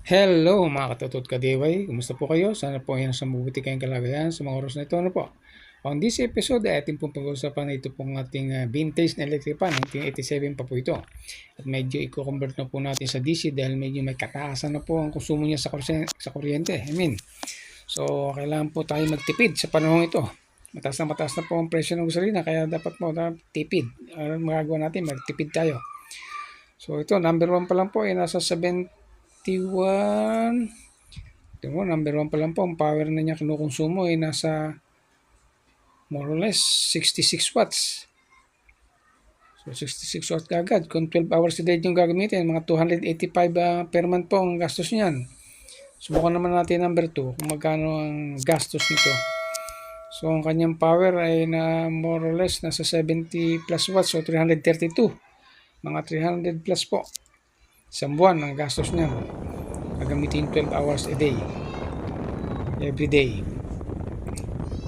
Hello mga katutot ka-DIY, kumusta po kayo? Sana po ay nasa mabuti kayong kalagayan sa mga oras na ito. Ano po? On this episode ay ating pong pag-uusapan na ito pong ating vintage na electric fan. 1987 pa po ito. At medyo i-convert na po natin sa DC dahil medyo may kataasan na po ang konsumo niya sa kuryente. So kailangan po tayo magtipid sa panahon ito. Mataas na po ang presyo ng gasolina kaya dapat mo tipid. Ano magagawa natin? Magtipid tayo. So ito, number 1 pa lang po ay nasa 71. Ito mo, number 1 pa lang po. Ang power na niya kinukonsumo ay nasa more or less 66 watts. So 66 watts kagad. Kung 12 hours a day yung gagamitin, mga 285 per month po ang gastos niyan. Subukan naman natin number 2 kung magkano ang gastos nito. So ang kanyang power ay na more or less nasa 70 plus watts, so 332. Mga 300 plus po. Isang buwan ang gastos niya. Gagamitin 12 hours a day. Every day.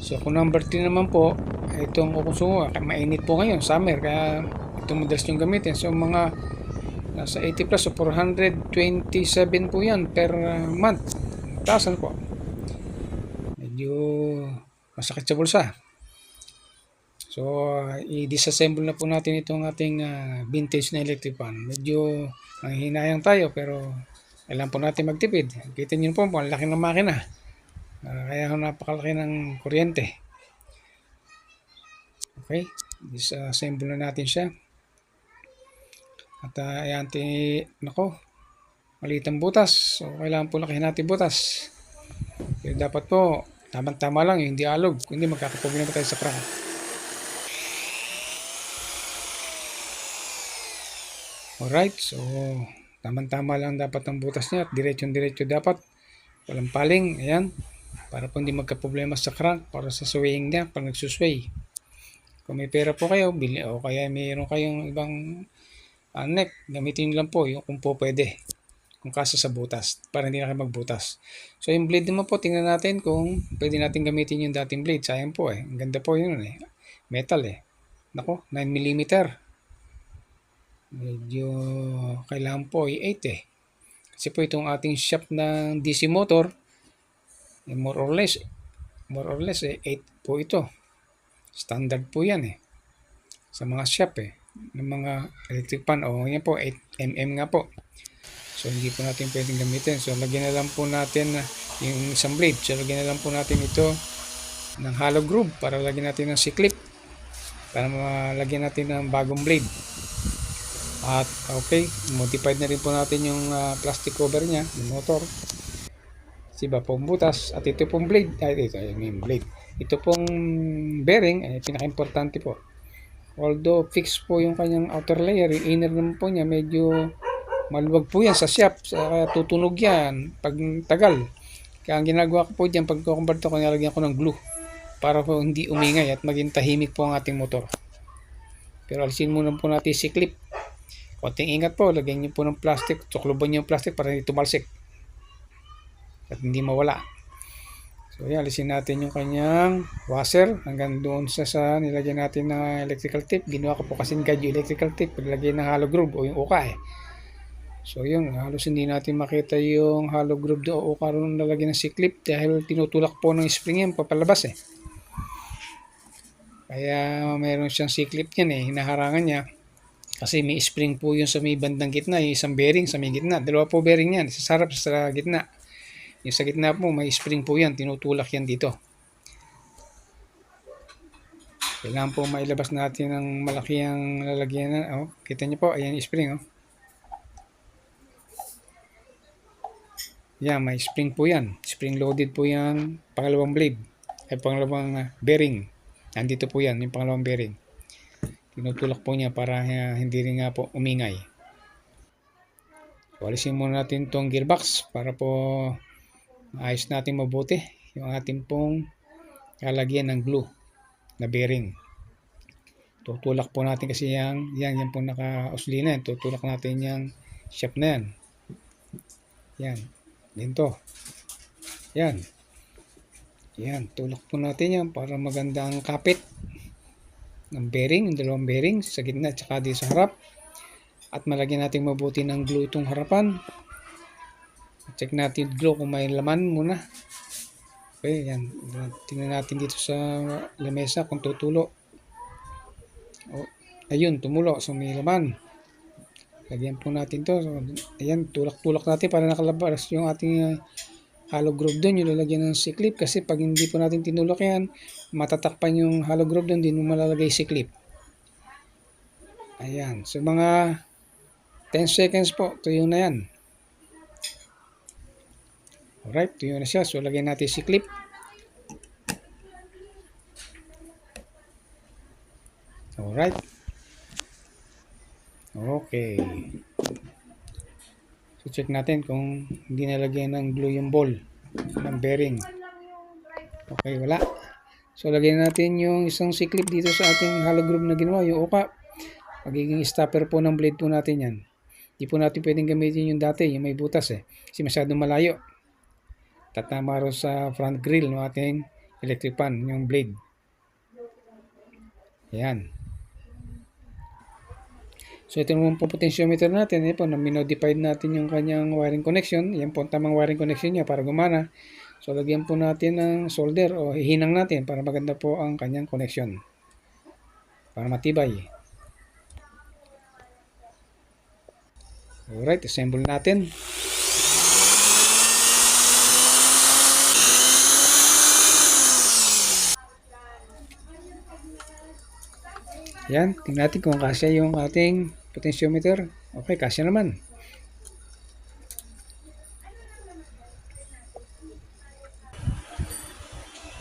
So kung number 3 naman po, itong kukonsumo, mainit po ngayon, summer, kaya itong madalas yung gamitin. So mga nasa 80 plus, so 427 po yan per month. Taasan po. Medyo masakit sa bulsa. So, i-disassemble na po natin itong ating vintage na electric fan. Medyo manghihinayang tayo pero kailangan po natin magtipid. Kita nyo po, ang laki ng makina. Kaya napakalaki ng kuryente. Okay, disassemble na natin siya. At ayan, nako, maliit ang butas. So, kailangan po lakihin natin butas. Kaya dapat po, tamang-tama lang, hindi alog. Kundi magkakaproblema tayo sa crank. Alright, so tamang-tama lang dapat ang butas niya at diretso-diretso dapat. Walang paling, ayan. Para po hindi magka-problema sa crank para sa swaying niya pag nagsusway. Kung may pera po kayo, bili o kaya mayroon kayong ibang neck, gamitin nyo lang po yung kung po pwede. Kung kasa sa butas, para hindi na kayo magbutas. So yung blade naman po, tingnan natin kung pwede natin gamitin yung dating blade. Sayang po eh. Ang ganda po yun eh. Metal eh. Nako, 9mm. Medyo kailangan po ay 8 eh. Kasi po itong ating shaft ng DC motor, more or less 8 po ito. Standard po yan eh. Sa mga shaft eh. Ng mga electric fan. O yan po, 8mm nga po. So hindi po natin pwedeng gamitin. So lagyan na lang po natin yung isang blade. So lagyan na lang po natin ito ng hollow groove para lagyan natin ng C-clip. Para malagyan natin ng bagong blade. At okay, modified na rin po natin yung plastic cover niya, yung motor. Siba pong butas at ito pong blade, ito pong bearing ay pinaka-importante po. Although fixed po yung kanyang outer layer, yung inner naman po niya medyo maluwag po yan sa shaft, kaya tutunog yan pag tagal. Kaya ang ginagawa ko po diyan pag convert ko, nilagyan ko ng glue para po hindi umingay at maging tahimik po ang ating motor. Pero alisin muna po natin si clip. Konting ingat po, lagyan niyo po ng plastic, tsukluban niyo yung plastic para hindi tumalsik at hindi mawala. So yan, alisin natin yung kanyang washer hanggang doon sa nilagyan natin na electrical tape. Ginawa ko po kasi guide yung electrical tape, paglagyan ng hollow groove o yung uka eh. So yun, halos hindi natin makita yung hollow groove doon o uka rin nalagyan ng C-clip dahil tinutulak po ng spring yan papalabas eh. Kaya mayroon siyang C-clip yan eh, hinaharangan niya. Kasi may spring po yun sa may bandang gitna, yung isang bearing sa may gitna. Dalawa po bearing yan, isa sa harap sa gitna. Yung sa gitna po, may spring po yan, tinutulak yan dito. Kailangan po mailabas natin ng malaki ang lalagyan. Oh, kita nyo po, ayan yung spring. Oh. Yan, may spring po yan. Spring loaded po yan, pangalawang blade. Ay pangalawang bearing. Nandito po yan, yung pangalawang bearing. Tinutulak po niya para hindi rin nga po umingay. So, alisin muna natin itong gearbox para po ayos natin mabuti yung ating pong lalagyan ng glue na bearing. Tutulak po natin kasi yan po naka-uslina. Tutulak natin yung shaft na yan. Yan. Dito. Yan. Yan. Tulak po natin yan para maganda ang kapit ng bearing, yung dalawang bearing sa gitna at saka dito sa harap, at malagyan natin mabuti ng glue itong harapan Check natin glow kung may laman muna. Okay, yan. Tingnan natin dito sa lamesa kung tutulo. Oh, ayun, tumulo. So, may laman. Lagyan po natin to. So, ayan, tulak-tulak natin para nakalabas yung ating hollow groove doon. Yung lalagyan ng C-clip. Kasi pag hindi po natin tinulak yan, matatakpan yung hollow groove doon. Hindi mo malalagay C-clip. Ayan. So, mga 10 seconds po. Tuyo na yan. Alright, tuyo na siya. So, lagyan natin C-clip. Alright. Okay. So, check natin kung hindi nalagyan ng glue yung ball ng bearing. Okay, wala. So, lagyan natin yung isang C-clip dito sa ating hollow groove na ginawa, yung uka. Magiging stopper po ng blade po natin yan. Hindi po natin pwedeng gamitin yung dati, yung may butas kasi masyadong malayo. Tatama rin sa front grill ng ating electric pan, yung blade. Ayan. So, ito naman po potentiometer natin. Yan po, na-modified natin yung kanyang wiring connection. Yan po ang tamang wiring connection niya para gumana. So, lagyan po natin ng solder o hihinang natin para maganda po ang kanyang connection. Para matibay. Alright, assemble natin. Yan, tingnan natin kung kasya yung ating potentiometer. Okay, kasya naman.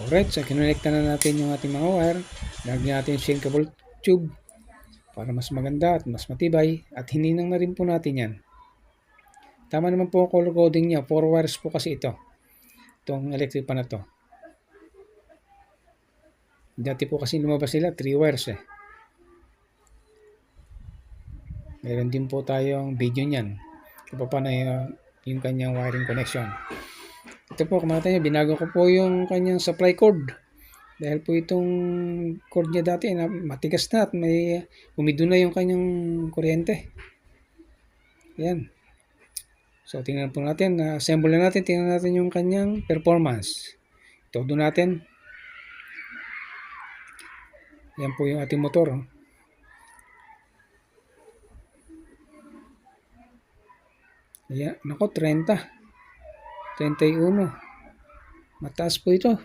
Alright, so kinonekta na natin yung ating mga wire. Lagyan natin yung sinkable tube para mas maganda at mas matibay. At hininang na rin po natin yan. Tama naman po ang color coding niya. 4 wires po kasi ito. Itong electric pan na to. Dati po kasi lumabas sila 3 wires Meron din po tayong video niyan. Kung paano yung kanyang wiring connection. Ito po, kumata nyo, binago ko po yung kanyang supply cord. Dahil po itong cord niya dati, matigas na at may umido na yung kanyang kuryente. Ayan. So, tingnan po natin. Assemble na natin. Tingnan natin yung kanyang performance. Todo natin. Yan po yung ating motor. Ayan. Nako, 30. 31. Mataas po ito.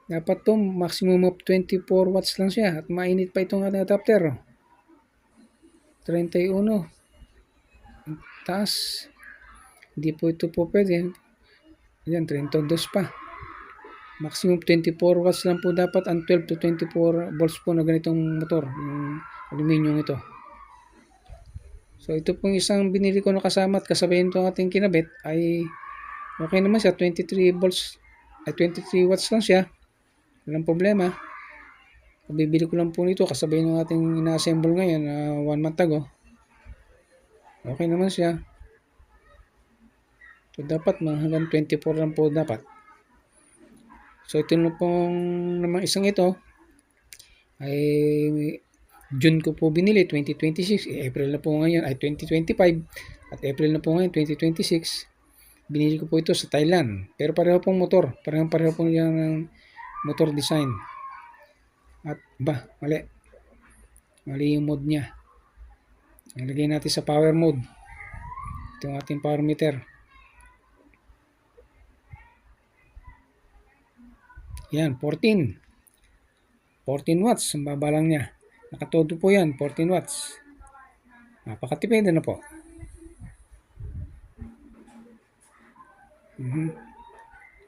Dapat to maximum of 24 watts lang siya. At mainit pa itong ating adapter. 31. Taas. Hindi po ito po pwede. Ayan, 32 pa. Maximum 24 watts lang po dapat ang 12 to 24 volts po na ganitong motor. Yung aluminium ito. So, ito pong isang binili ko na kasama at kasabay itong ating kinabit ay okay naman siya. 23 volts ay 23 watts lang siya. Walang problema. Bibili ko lang po nito kasabay ng ating ina-assemble ngayon 1 month ago. Okay naman siya. So, dapat hanggang 24 lang po dapat. So, ito na pong namang isang ito ay June ko po binili, 2026. April na po ngayon ay 2025 at April na po ngayon, 2026. Binili ko po ito sa Thailand. Pero pareho pong motor. Pareho pong yung motor design. At mali. Mali yung mode niya. Ilagay natin sa power mode. Ito ang ating power meter. Yan, 14. 14 watts. Ang baba lang niya. Nakatodo po yan, 14 watts. Napakatipid na po.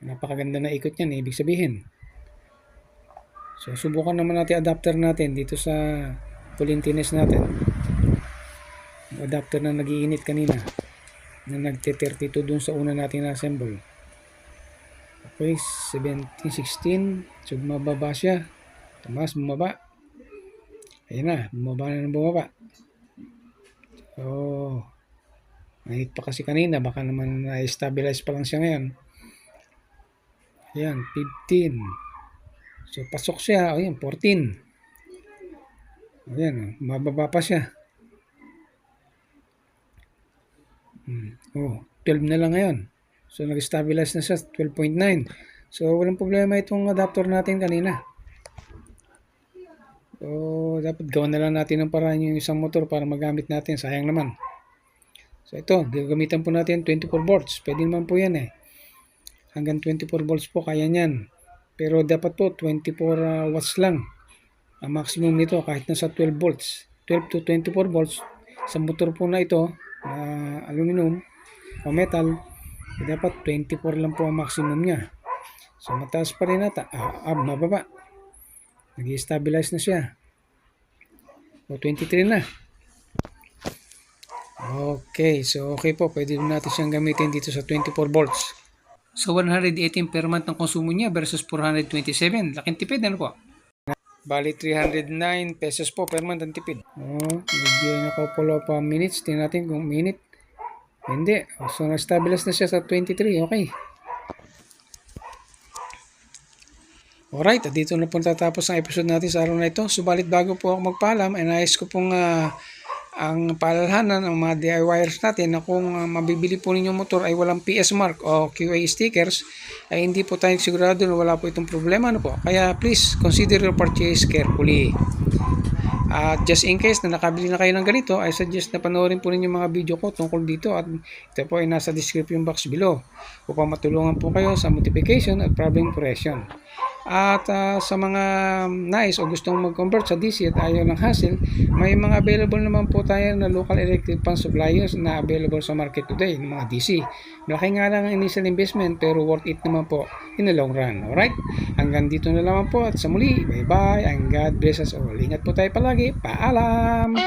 Napakaganda na ikot yan, ibig sabihin. So, subukan naman natin adapter natin dito sa Pulintines natin. Adapter na nagiinit kanina. Na nagte-32 dun sa una natin na-assemble. Okay, 17, 16. So, bumababa siya. Tumas, bumaba. Ayan na, bumaba na ng bumaba. So, mainit pa kasi kanina. Baka naman na-stabilize pa lang siya ngayon. Ayan, 15. So, pasok siya. Ayan, 14. Ayan, mababa pa siya. Oh, 12 na lang ngayon. So, nag-stabilize na siya 12.9. So, walang problema itong adapter natin kanina. So, dapat gawan na lang natin ng paraan yung isang motor para magamit natin. Sayang naman. So, ito, gagamitan po natin 24 volts. Pwede naman po yan eh. Hanggang 24 volts po, kaya niyan. Pero dapat po 24 watts lang ang maximum nito kahit nasa 12 volts. 12 to 24 volts sa motor po na ito na aluminum o metal, dapat 24 lang po ang maximum niya. So mataas pa rin ata, mababa. Nag-stabilize na siya. O 23 na. Okay, so okay po, pwede natin siyang gamitin dito sa 24 volts. So 118 per month ang konsumo niya versus 427. Laking tipid, ano po? Bali 309 pesos po per month ang tipid. Medyo nakapolo pa minutes. Tingnan natin kung minute. Hindi. So na-stabilize na siya sa 23. Okay. Alright, dito na po tatapos ang episode natin sa araw na ito. Subalit bago po ako magpaalam, ay nais ko pong ang paalalahanan ng mga DIYers natin na kung mabibili po ninyong motor ay walang PS mark o QA stickers, ay hindi po tayo sigurado na wala po itong problema. Ano po? Kaya please consider your purchase carefully. Just in case na nakabili na kayo ng ganito, I suggest na panoorin po ninyo mga video ko tungkol dito at ito po ay nasa description box below upang matulungan po kayo sa modification at problem correction. At sa mga nais o gustong mag-convert sa DC at ayaw ng hassle, may mga available naman po tayo na local electric fan suppliers na available sa market today, ng mga DC. Malaki nga lang ang initial investment pero worth it naman po in the long run. Alright? Hanggang dito na lamang po at sa muli, bye bye and God bless us all. Ingat po tayo palagi. Paalam!